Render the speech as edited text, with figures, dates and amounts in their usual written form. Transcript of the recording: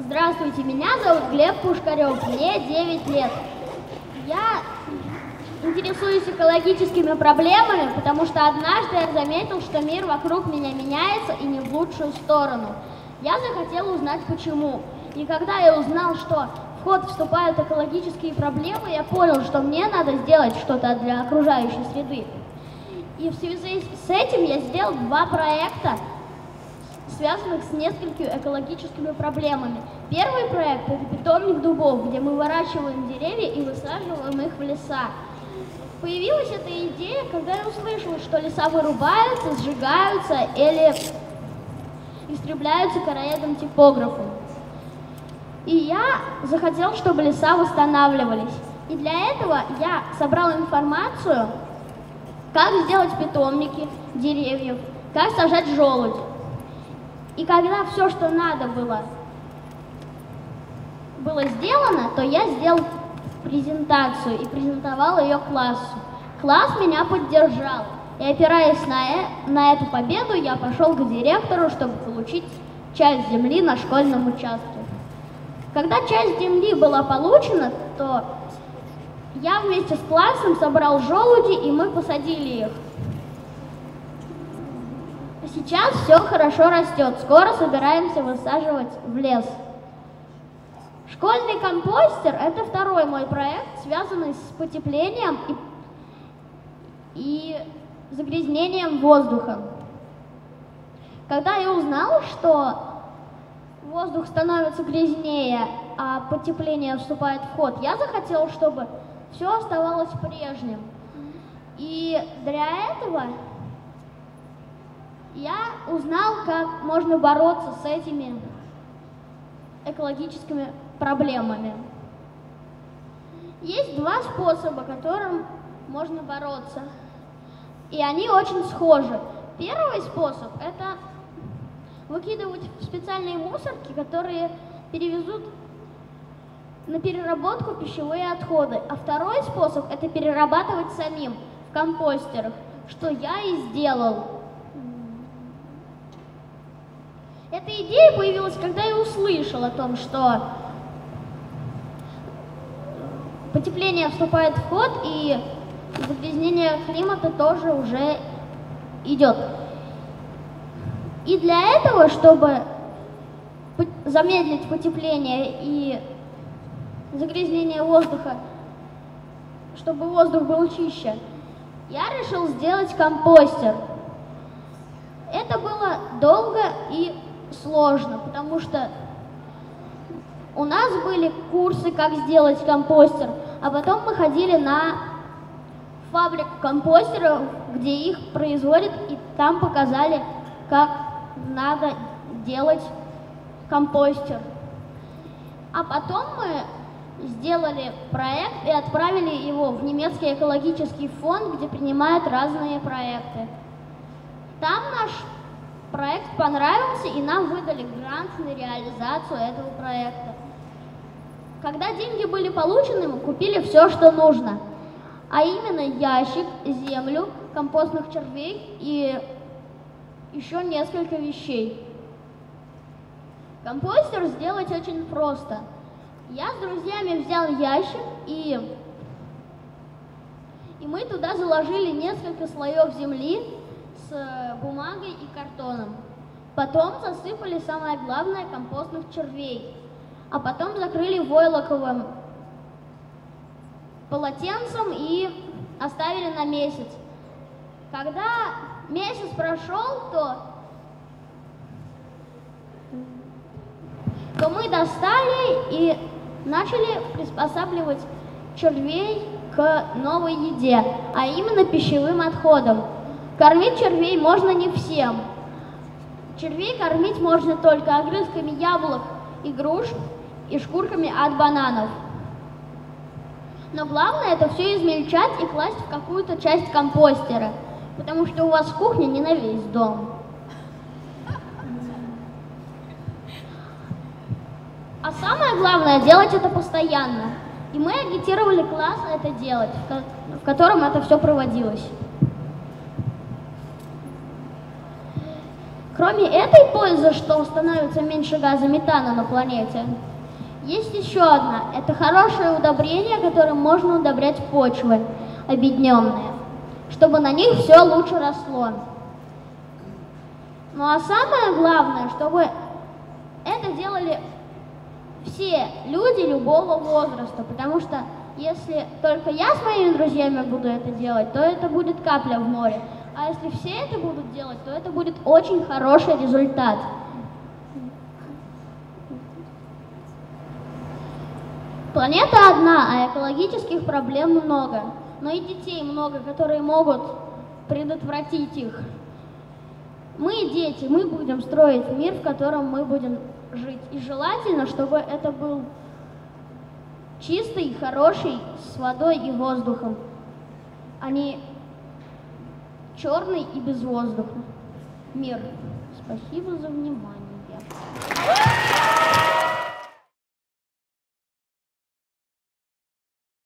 Здравствуйте, меня зовут Глеб Пушкарев, мне 9 лет. Я интересуюсь экологическими проблемами, потому что однажды я заметил, что мир вокруг меня меняется и не в лучшую сторону. Я захотел узнать, почему. И когда я узнал, что в ход вступают экологические проблемы, я понял, что мне надо сделать что-то для окружающей среды. И в связи с этим я сделал 2 проекта, связанных с несколькими экологическими проблемами. Первый проект – это питомник дубов, где мы выращиваем деревья и высаживаем их в леса. Появилась эта идея, когда я услышала, что леса вырубаются, сжигаются или истребляются короедом-типографом. И я захотел, чтобы леса восстанавливались. И для этого я собрал информацию, как сделать питомники деревьев, как сажать желудь. И когда все, что надо было сделано, то я сделал презентацию и презентовал ее классу. Класс меня поддержал. И опираясь на эту победу, я пошел к директору, чтобы получить часть земли на школьном участке. Когда часть земли была получена, то я вместе с классом собрал желуди, и мы посадили их. Сейчас все хорошо растет, скоро собираемся высаживать в лес. Школьный компостер – это второй мой проект, связанный с потеплением и загрязнением воздуха. Когда я узнала, что воздух становится грязнее, а потепление вступает в ход, я захотела, чтобы все оставалось прежним. И для этого я узнал, как можно бороться с этими экологическими проблемами. Есть 2 способа, которым можно бороться, и они очень схожи. Первый способ – это выкидывать в специальные мусорки, которые перевезут на переработку пищевые отходы. А второй способ – это перерабатывать самим в компостерах, что я и сделал. Эта идея появилась, когда я услышал о том, что потепление вступает в ход, и загрязнение климата тоже уже идет. И для этого, чтобы замедлить потепление и загрязнение воздуха, чтобы воздух был чище, я решил сделать компостер. Это было долго и сложно, потому что у нас были курсы, как сделать компостер, а потом мы ходили на фабрику компостеров, где их производят, и там показали, как надо делать компостер. А потом мы сделали проект и отправили его в немецкий экологический фонд, где принимают разные проекты. Там наш проект понравился, и нам выдали грант на реализацию этого проекта. Когда деньги были получены, мы купили все, что нужно, а именно ящик, землю, компостных червей и еще несколько вещей. Компостер сделать очень просто. Я с друзьями взял ящик, и мы туда заложили несколько слоев земли с бумагой и картоном. Потом засыпали, самое главное, компостных червей. А потом закрыли войлоковым полотенцем и оставили на месяц. Когда месяц прошел, то мы достали и начали приспосабливать червей к новой еде, а именно пищевым отходам. Кормить червей можно не всем. Червей кормить можно только огрызками яблок и груш и шкурками от бананов. Но главное это все измельчать и класть в какую-то часть компостера, потому что у вас кухня не на весь дом. А самое главное делать это постоянно. И мы агитировали класс это делать, в котором это все проводилось. Кроме этой пользы, что становится меньше газа метана на планете, есть еще одна. Это хорошее удобрение, которым можно удобрять почвы обедненные, чтобы на них все лучше росло. Ну а самое главное, чтобы это делали все люди любого возраста, потому что если только я с моими друзьями буду это делать, то это будет капля в море. А если все это будут делать, то это будет очень хороший результат. Планета одна, а экологических проблем много. Но и детей много, которые могут предотвратить их. Мы, дети, мы будем строить мир, в котором мы будем жить. И желательно, чтобы это был чистый, хороший, с водой и воздухом, а не черный и без воздуха мир. Спасибо за внимание.